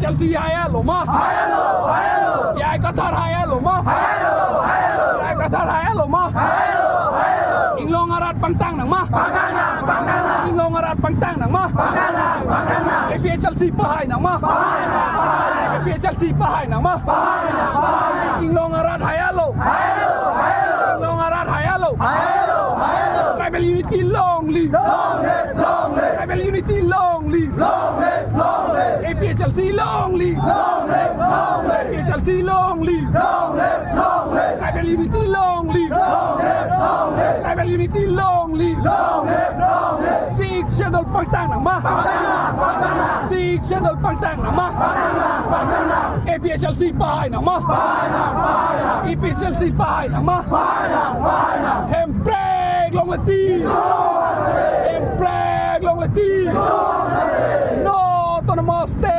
Chelsea haya loma Jai Qatar haya loma Jai Qatar haya loma Inglong arat pangtang nang ma Inglong arat pangtang nang ma KPA Chelsea pahay nang ma KPA Chelsea pahay nang ma Inglong arat haya lo Inglong arat haya lo Tribal unity long live Tribal unity long live KPA Chelsea long live KPA Chelsea long live Tribal unity long live Tribal unity long live Sig Shadow pangtang nang ma Sig Shadow pangtang nang ma KPA Chelsea pahay nang ma KPA Chelsea pahay nang ma Hempreg long leti Hempreg long leti No to namaste